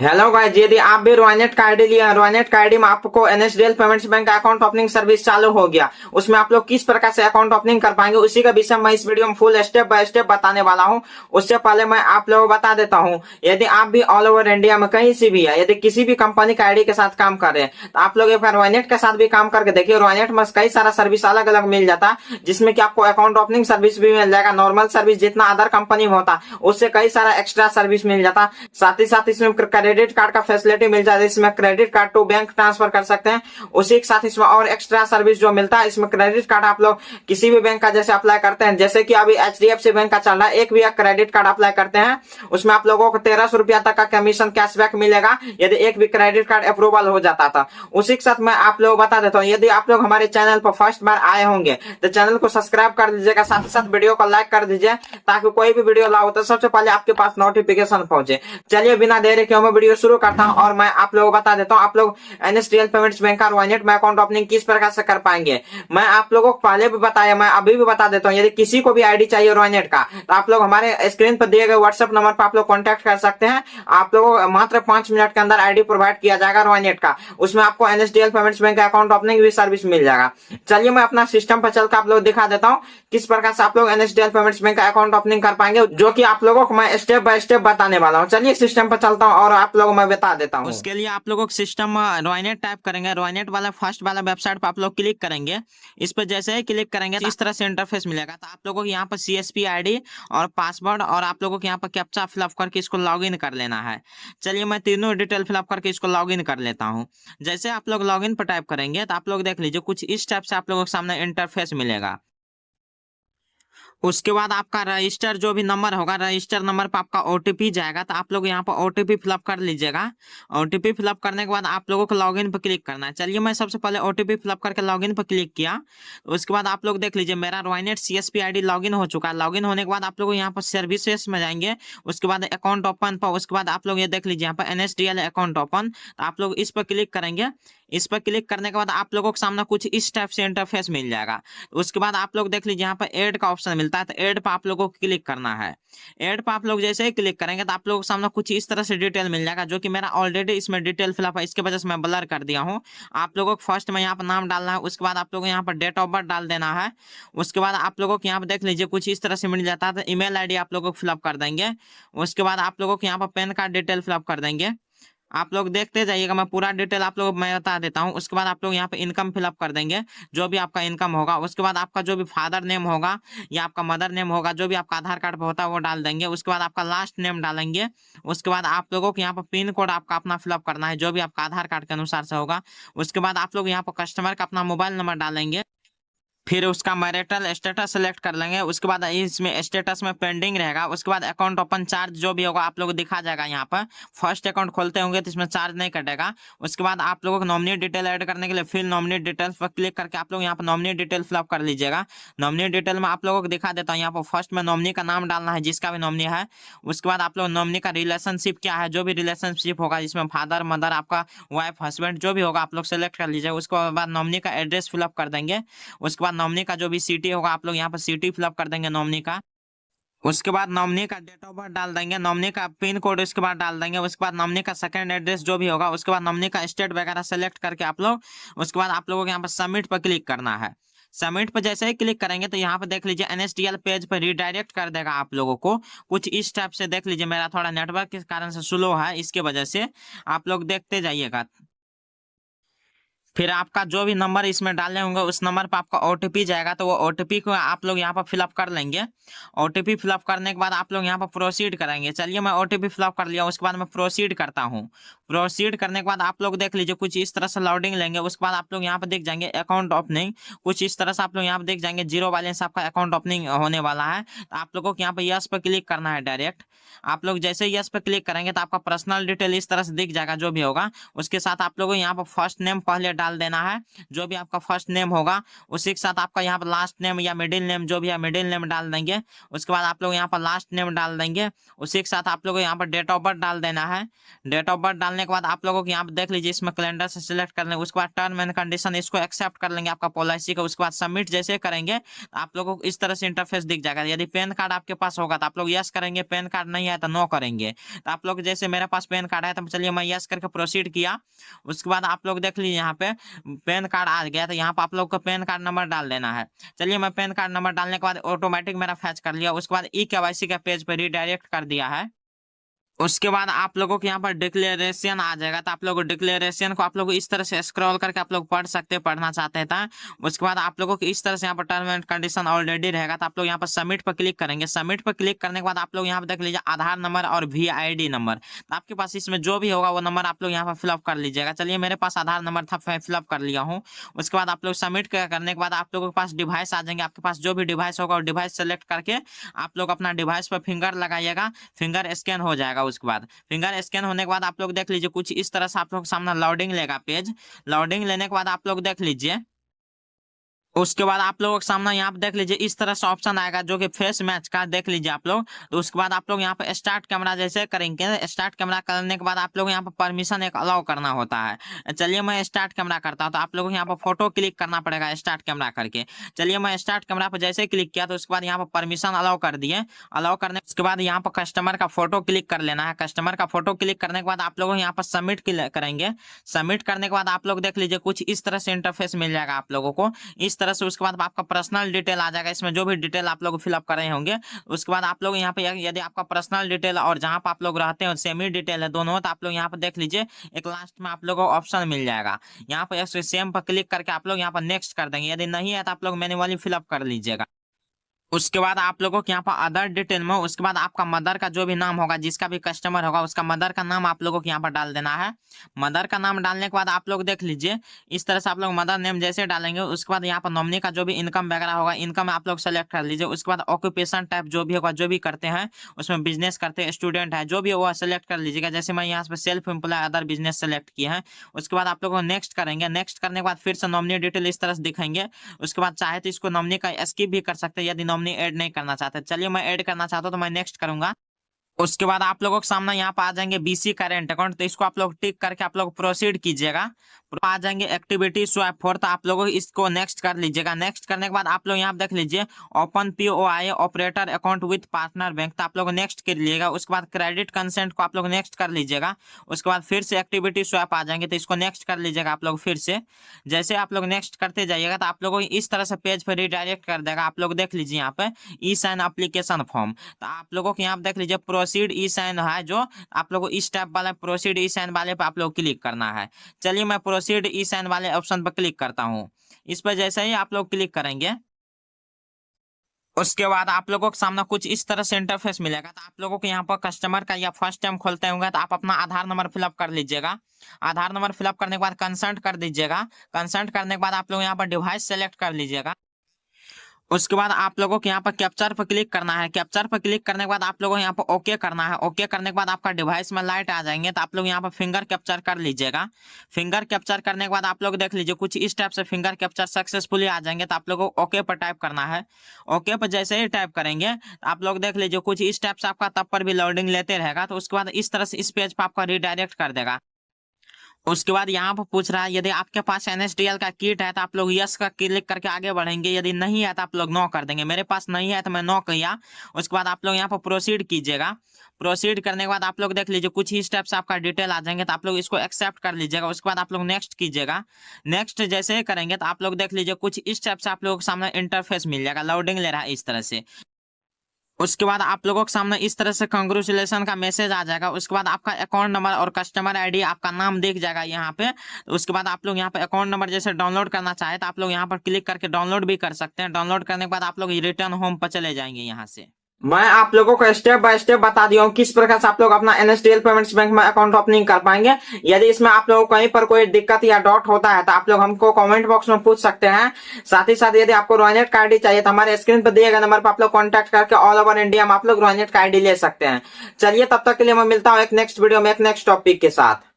Hello guys, यदि आप भी रॉयनेट का आईडी लिया है, रॉयनेट का आईडी में आपको एनएसडीएल पेमेंट्स बैंक का अकाउंट ओपनिंग सर्विस चालू हो गया। उसमें आप लोग किस प्रकार से अकाउंट ओपनिंग कर पाएंगे, उसी का विषय मैं इस वीडियो में फुल स्टेप बाय स्टेप बताने वाला हूं। उससे पहले मैं आप लोगों को बता देता हूं, यदि आप भी ऑल ओवर इंडिया में कहीं से भी है, यदि किसी भी कंपनी का आईडी के साथ काम कर रहे हैं, तो आप लोग एक बार रॉयनेट के साथ भी काम करके देखिए। रॉयनेट में कई सारा सर्विस अलग अलग मिल जाता है, जिसमें कि आपको अकाउंट ओपनिंग सर्विस भी मिल जाएगा। नॉर्मल सर्विस जितना अदर कंपनी में होता उससे कई सारा एक्स्ट्रा सर्विस मिल जाता। साथ ही साथ इसमें क्रेडिट कार्ड का फैसिलिटी मिल जाती है। इसमें credit card to bank transfer कर सकते हैं। उसी के साथ इसमें और एक्स्ट्रा सर्विस जो मिलता है, इसमें क्रेडिट कार्ड आप लोग किसी भी बैंक का जैसे अप्लाई करते हैं, जैसे कि अभी एचडीएफसी बैंक का चल रहा है, एक भी एक क्रेडिट कार्ड अप्लाई करते हैं, उसमें आप लोगों को 1300 रुपया तक का कमीशन कैशबैक मिलेगा, यदि एक भी क्रेडिट कार्ड अप्रूवल हो जाता था। उसी के साथ मैं आप लोग बता देता हूँ, यदि आप लोग हमारे चैनल पर फर्स्ट बार आए होंगे तो चैनल को सब्सक्राइब कर दीजिएगा, साथ ही साथ वीडियो को लाइक कर दीजिए, ताकि कोई भी वीडियो लाओ तो सबसे पहले आपके पास नोटिफिकेशन पहुंचे। चलिए बिना देरी के मैं वीडियो शुरू करता हूं और मैं आप लोगों को बता देता हूं, आप लोग एनएसडीएल पेमेंट्स बैंक का रॉयनेट में अकाउंट ओपनिंग किस प्रकार से कर पाएंगे। मैं आप लोगों को पहले भी बताया, मैं अभी भी बता देता हूं, यदि किसी को भी आईडी चाहिए रॉयनेट का, तो आप लोग हमारे स्क्रीन पर दिए गए व्हाट्सएप नंबर पर आप लोग कॉन्टैक्ट कर सकते हैं। आप लोगों को मात्र 5 मिनट के अंदर आईडी प्रोवाइड किया जाएगा रॉयनेट का। उसमें आपको एनएसडीएल पेमेंट्स बैंक का अकाउंट ओपनिंग भी सर्विस मिल जाएगा। चलिए मैं अपना सिस्टम पर चलकर आप लोग दिखा देता हूँ किस प्रकार से आप लोग एनएसडीएल पेमेंट्स बैंक का अकाउंट ओपनिंग कर पाएंगे, जो कि आप लोगों को मैं स्टेप बाय स्टेप बताने वाला हूँ। चलिए सिस्टम पर चलता हूँ और आप लोगों को मैं बता देता हूँ। उसके लिए आप लोगों को सिस्टम रॉयनेट टाइप करेंगे, रॉयनेट वाला फर्स्ट वाला वेबसाइट पर आप लोग क्लिक करेंगे। इस पर जैसे ही क्लिक करेंगे तो इस तरह से इंटरफेस मिलेगा। तो आप लोगों को यहाँ पर सीएसपी आईडी और पासवर्ड और आप लोगों को यहाँ पर कैप्चा फिलअप करके इसको लॉगिन कर लेना है। चलिए मैं तीनों डिटेल फिलअप करके इसको लॉगिन कर लेता हूँ। जैसे आप लोग लॉगिन पर टाइप करेंगे तो आप लोग देख लीजिए कुछ इस टाइप से आप लोगों के सामने इंटरफेस मिलेगा। उसके बाद आपका रजिस्टर जो भी नंबर होगा, रजिस्टर नंबर पर आपका ओटीपी जाएगा, तो आप लोग यहाँ पर ओटीपी फिलअप कर लीजिएगा। ओटीपी फिलअप करने के बाद आप लोगों को लॉगिन पर क्लिक करना है। चलिए मैं सबसे पहले ओटीपी फिलअप करके लॉगिन पर क्लिक किया। उसके बाद आप लोग देख लीजिए मेरा रॉयनेट सीएसपी आईडी लॉगिन हो चुका है। लॉगिन होने के बाद आप लोग यहाँ पर सर्विसेस में जाएंगे, उसके बाद अकाउंट ओपन पर, उसके बाद आप लोग ये देख लीजिए यहाँ पर एनएसडीएल अकाउंट ओपन, तो आप लोग इस पर क्लिक करेंगे। इस पर क्लिक करने के बाद आप लोगों के सामने कुछ इस टाइप से इंटरफेस मिल जाएगा। उसके बाद आप लोग देख लीजिए यहाँ पर ऐड का ऑप्शन मिलता है, तो ऐड पर आप लोगों को क्लिक करना है। ऐड पर आप लोग जैसे ही क्लिक करेंगे तो आप लोगों के सामने कुछ इस तरह से डिटेल मिल जाएगा, जो कि मेरा ऑलरेडी इसमें डिटेल फिलअप है, इसके वजह से मैं ब्लर कर दिया हूँ। आप लोगों को फर्स्ट में यहाँ पर नाम डालना है, उसके बाद आप लोगों को यहाँ पर डेट ऑफ बर्थ डाल देना है। उसके बाद आप लोगों को यहाँ पर देख लीजिए कुछ इस तरह से मिल जाता है, तो ईमेल आईडी आप लोगों को फिलअप कर देंगे। उसके बाद आप लोगों को यहाँ पर पैन कार्ड डिटेल फिलअप कर देंगे। आप लोग देखते जाइएगा, मैं पूरा डिटेल आप लोग मैं बता देता हूँ। उसके बाद आप लोग यहाँ पे इनकम फिलअप कर देंगे, जो भी आपका इनकम होगा। उसके बाद आपका जो भी फादर नेम होगा या आपका मदर नेम होगा, जो भी आपका आधार कार्ड पर होता है वो डाल देंगे। उसके बाद आपका लास्ट नेम डालेंगे। उसके बाद आप लोगों को यहाँ पर पिन कोड आपका अपना फिलअप करना है, जो भी आपका आधार कार्ड के अनुसार से होगा। उसके बाद आप लोग यहाँ पर कस्टमर का अपना मोबाइल नंबर डालेंगे। फिर उसका मैरिटल स्टेटस सेलेक्ट कर लेंगे। उसके बाद इसमें स्टेटस में पेंडिंग रहेगा। उसके बाद अकाउंट ओपन चार्ज जो भी होगा आप लोगों को दिखा जाएगा। यहाँ पर फर्स्ट अकाउंट खोलते होंगे तो इसमें चार्ज नहीं कटेगा। उसके बाद आप लोगों को नॉमिनी डिटेल ऐड करने के लिए फिर नॉमिनी डिटेल्स पर क्लिक करके आप लोग यहाँ पर नॉमिनी डिटेल फिलअप कर लीजिएगा। नॉमिनी डिटेल में आप लोगों को दिखा देता हूँ, यहाँ पर फर्स्ट में नॉमिनी का नाम डालना है, जिसका भी नॉमिनी है। उसके बाद आप लोग नॉमिनी का रिलेशनशिप क्या है, जो भी रिलेशनशिप होगा जिसमें फादर मदर आपका वाइफ हस्बैंड जो भी होगा आप लोग सेलेक्ट कर लीजिए। उसके बाद नॉमिनी का एड्रेस फिलअप कर देंगे। उसके बाद नॉमिनी का जो भी सिटी होगा आप लोग यहाँ पर सिटी फिलअप कर देंगे नॉमिनी का। उसके बाद नॉमिनी का डेट ऑफ बर्थ डाल देंगे, नॉमिनी का पिन कोड उसके बाद डाल देंगे। उसके बाद नॉमिनी का सेकंड एड्रेस जो भी होगा, उसके बाद नॉमिनी का स्टेट वगैरह सेलेक्ट करके आप लोग, उसके बाद आप लोगों को यहाँ पर सबमिट पर क्लिक करना है। सबमिट पर जैसे ही क्लिक करेंगे तो यहाँ पर देख लीजिए एनएसडीएल पेज पर रिडायरेक्ट कर देगा आप लोगों को कुछ इस टाइप से। देख लीजिए मेरा थोड़ा नेटवर्क के कारण से स्लो है, इसके वजह से आप लोग देखते जाइएगा। फिर आपका जो भी नंबर इसमें डाले होंगे उस नंबर पर आपका ओटीपी जाएगा, तो वो ओटीपी को आप लोग यहाँ पर फिलअप कर लेंगे। ओटीपी फिलअप करने के बाद आप लोग यहाँ पर प्रोसीड करेंगे। चलिए मैं ओटीपी फिलअप कर लिया, उसके बाद मैं प्रोसीड करता हूँ। प्रोसीड करने के बाद आप लोग देख लीजिए कुछ इस तरह से लोडिंग लेंगे। उसके बाद आप लोग यहाँ पर देख जाएंगे अकाउंट ओपनिंग, कुछ इस तरह से आप लोग यहाँ पर देख जाएंगे जीरो बैलेंस आपका अकाउंट ओपनिंग होने वाला है। तो आप लोगों को यहाँ पर यस पर क्लिक करना है डायरेक्ट। आप लोग जैसे यस पर क्लिक करेंगे तो आपका पर्सनल डिटेल इस तरह से दिख जाएगा जो भी होगा। उसके साथ आप लोगों को यहाँ पर फर्स्ट नेम पहले डाल देना है, जो भी आपका फर्स्ट नेम होगा उसी के साथ आपका यहाँ पर लास्ट नेम या मिडिल नेम जो भी है मिडिल नेम डाल देंगे। उसके बाद आप लोग यहाँ पर लास्ट नेम डाल देंगे, उसी के साथ आप लोगों को यहाँ पर डेट ऑफ बर्थ डाल देना है। डेट ऑफ बर्थ डालने के बाद आप लोगों को यहाँ पर देख लीजिए इसमें कैलेंडर से सिलेक्ट कर लेंगे। उसके बाद टर्म एंड कंडीशन इसको एक्सेप्ट कर लेंगे आपका पॉलिसी का। उसके बाद सबमिट जैसे करेंगे तो आप लोगों को इस तरह से इंटरफेस दिख जाएगा। यदि पैन कार्ड आपके पास होगा तो आप लोग यस करेंगे, पैन कार्ड नहीं है तो नो करेंगे। तो आप लोग जैसे मेरे पास पैन कार्ड है तो चलिए मैं यस करके प्रोसीड किया। उसके बाद आप लोग देख लीजिए यहाँ पे पैन कार्ड आ गया, तो यहाँ पे आप लोग को पैन कार्ड नंबर डाल देना है। चलिए मैं पैन कार्ड नंबर डालने के बाद ऑटोमेटिक मेरा फैच कर लिया। उसके बाद ई-केवाईसी का पेज पे रिडायरेक्ट कर दिया है। उसके बाद आप लोगों के यहाँ पर डिक्लेरेशन आ जाएगा, तो आप लोग डिक्लेरेशन को आप लोग इस तरह से स्क्रॉल करके आप लोग पढ़ सकते हैं, पढ़ना चाहते हैं तो। उसके बाद आप लोगों को इस तरह से यहाँ पर टर्म एंड कंडीशन ऑलरेडी रहेगा, तो आप लोग यहाँ पर सबमिट पर क्लिक करेंगे। सबमिट पर क्लिक करने के बाद आप लोग यहाँ पर देख लीजिए आधार नंबर और VID नंबर, तो आपके पास इसमें जो भी होगा वो नंबर आप लोग यहाँ पर फिलअप कर लीजिएगा। चलिए मेरे पास आधार नंबर था, मैं फिलअप कर लिया हूँ। उसके बाद आप लोग सबमिट करने के बाद आप लोगों के पास डिवाइस आ जाएंगे। आपके पास जो भी डिवाइस होगा वो डिवाइस सेलेक्ट करके आप लोग अपना डिवाइस पर फिंगर लगाइएगा, फिंगर स्कैन हो जाएगा। उसके बाद फिंगर स्कैन होने के बाद आप लोग देख लीजिए कुछ इस तरह से आप लोग सामने लोडिंग लेगा पेज। लोडिंग लेने के बाद आप लोग देख लीजिए, उसके बाद आप लोगों के सामने यहाँ पे देख लीजिए इस तरह से ऑप्शन आएगा जो कि फेस मैच का, देख लीजिए आप लोग। तो उसके बाद आप लोग यहाँ पे स्टार्ट कैमरा जैसे करेंगे, स्टार्ट कैमरा करने के बाद आप लोग यहाँ पे परमिशन एक अलाउ करना होता है। चलिए मैं स्टार्ट कैमरा करता हूँ, तो आप लोगों को यहाँ पर फोटो क्लिक करना पड़ेगा स्टार्ट कैमरा करके। चलिए मैं स्टार्ट कैमरा पर जैसे क्लिक किया तो उसके बाद यहाँ पर परमिशन अलाउ कर दिए। अलाउ करने उसके बाद यहाँ पर कस्टमर का फोटो क्लिक कर लेना है। कस्टमर का फोटो क्लिक करने के बाद आप लोग यहाँ पर सबमिट करेंगे। सबमिट करने के बाद आप लोग देख लीजिए कुछ इस तरह से इंटरफेस मिल जाएगा आप लोगों को इस तरह से। उसके बाद आपका पर्सनल डिटेल आ जाएगा, इसमें जो भी डिटेल आप लोग फिलअप कर रहे होंगे। उसके बाद आप लोग यहाँ पे यदि आपका पर्सनल डिटेल और जहाँ पे आप लोग रहते हैं सेम ही डिटेल है दोनों, तो आप लोग यहाँ पे देख लीजिए एक लास्ट में आप लोगों को ऑप्शन मिल जाएगा। यहाँ पे सेम पर क्लिक करके आप लोग यहाँ पर नेक्स्ट कर देंगे। यदि नहीं है तो आप लोग मैन्युअली फिलअप कर लीजिएगा। उसके बाद आप लोगों को यहाँ पर अदर डिटेल में उसके बाद आपका मदर का जो भी नाम होगा, जिसका भी कस्टमर होगा उसका मदर का नाम आप लोगों को यहाँ पर डाल देना है। मदर का नाम डालने के बाद आप लोग देख लीजिए इस तरह से आप लोग मदर नेम जैसे डालेंगे। उसके बाद यहाँ पर नॉमिनी का जो भी इनकम वगैरह होगा, इनकम आप लोग सेलेक्ट कर लीजिए। उसके बाद ऑक्यूपेशन टाइप जो भी होगा, जो भी करते हैं उसमें बिजनेस करते हैं, स्टूडेंट है, जो भी वो सेलेक्ट कर लीजिएगा। जैसे मैं यहाँ पे self employ other business select किए हैं। उसके बाद आप लोगों को नेक्स्ट करेंगे। नेक्स्ट करने के बाद फिर से नॉमिनी डिटेल इस तरह से दिखाएंगे। उसके बाद चाहे तो इसको नॉमिनी का स्किप भी कर सकते हैं यदि नॉमिनी ऐड नहीं करना चाहते। चलिए मैं ऐड करना चाहता हूँ तो मैं नेक्स्ट करूंगा। उसके बाद आप लोगों के सामने यहाँ पे आ जाएंगे BC करेंट अकाउंट, तो इसको आप लोग टिक करके आप लोग प्रोसीड कीजिएगा। आ जाएंगे एक्टिविटी स्वैप फॉर, तो आप लोगों इसको नेक्स्ट कर लीजिएगा। नेक्स्ट करने के बाद आप लोग यहाँ देख लीजिए open POI operator account with partner bank, तो आप लोग नेक्स्ट कर लीजिएगा। उसके बाद क्रेडिट कंसेंट को आप लोग नेक्स्ट कर लीजिएगा। उसके बाद फिर से एक्टिविटी स्वैप आ जाएंगे, तो इसको नेक्स्ट कर लीजिएगा आप लोग फिर से। जैसे आप लोग नेक्स्ट करते जाइएगा तो आप लोगों को इस तरह से पेज पर रिडायरेक्ट कर देगा। आप लोग देख लीजिए यहाँ पे ई साइन एप्लीकेशन फॉर्म, तो आप लोगों को यहाँ पे देख लीजिए प्रोसीड ई साइन है, जो आप लोगों को इस टाइप वाला प्रोसीड ई साइन वाले पे आप लोग क्लिक करना है। चलिए मैं प्रोसीड ई साइन वाले ऑप्शन पर क्लिक करता हूँ। इस पर जैसे ही आप लोग क्लिक करेंगे उसके बाद आप लोगों के सामने कुछ इस तरह से इंटरफेस मिलेगा। तो आप लोगों को यहाँ पर कस्टमर का या फर्स्ट टाइम खोलते होंगे तो आप अपना आधार नंबर फिलअप कर लीजिएगा। आधार नंबर फिलअप करने के बाद कंसर्ट कर दीजिएगा। कंसर्ट करने के बाद आप लोग यहाँ पर डिवाइस सेलेक्ट कर लीजिएगा। उसके बाद आप लोगों को यहाँ पर कैप्चर पर क्लिक करना है। कैप्चर पर क्लिक करने के बाद आप लोगों को यहाँ पर ओके करना है। ओके करने के बाद आपका डिवाइस में लाइट आ जाएंगे, तो आप लोग यहाँ पर फिंगर कैप्चर कर लीजिएगा। फिंगर कैप्चर करने के बाद आप लोग देख लीजिए कुछ इस टाइप से फिंगर कैप्चर सक्सेसफुली आ जाएंगे, तो आप लोगों को ओके पर टाइप करना है। ओके पर जैसे ही टाइप करेंगे आप लोग देख लीजिए कुछ इस टाइप से आपका तब पर भी लोडिंग लेते रहेगा। तो उसके बाद इस तरह से इस पेज पर आपका रिडायरेक्ट कर देगा। उसके बाद यहाँ पर पूछ रहा है यदि आपके पास NSDL का किट है तो आप लोग यस का क्लिक करके आगे बढ़ेंगे, यदि नहीं है तो आप लोग नो कर देंगे। मेरे पास नहीं है तो मैं नो किया। उसके बाद आप लोग यहाँ पर प्रोसीड कीजिएगा। प्रोसीड करने के बाद आप लोग देख लीजिए कुछ ही स्टेप से आपका डिटेल आ जाएंगे, तो आप लोग इसको एक्सेप्ट कर लीजिएगा। उसके बाद आप लोग नेक्स्ट कीजिएगा। नेक्स्ट जैसे ही करेंगे तो आप लोग देख लीजिए कुछ इस स्टेप से आप लोगों के सामने इंटरफेस मिल जाएगा, लोडिंग ले रहा है इस तरह से। उसके बाद आप लोगों के सामने इस तरह से कांग्रेचुलेशन का मैसेज आ जाएगा। उसके बाद आपका अकाउंट नंबर और कस्टमर आईडी आपका नाम दिख जाएगा यहाँ पे। उसके बाद आप लोग यहाँ पे अकाउंट नंबर जैसे डाउनलोड करना चाहे तो आप लोग यहाँ पर क्लिक करके डाउनलोड भी कर सकते हैं। डाउनलोड करने के बाद आप लोग रिटर्न होम पर चले जाएंगे। यहाँ से मैं आप लोगों को स्टेप बाय स्टेप बता दिया हूँ किस प्रकार से आप लोग अपना NSDL पेमेंट्स बैंक में अकाउंट ओपनिंग कर पाएंगे। यदि इसमें आप लोगों को कहीं पर कोई दिक्कत या डाउट होता है तो आप लोग हमको कमेंट बॉक्स में पूछ सकते हैं। साथ ही साथ यदि आपको रोनेट का आईडी चाहिए तो हमारे स्क्रीन पर दिए गए नंबर पर आप लोग कॉन्टैक्ट करके ऑल ओवर इंडिया में आप लोग रोनेट का आईडी ले सकते हैं। चलिए तब तक के लिए मैं मिलता हूँ एक नेक्स्ट वीडियो में एक नेक्स्ट टॉपिक के साथ।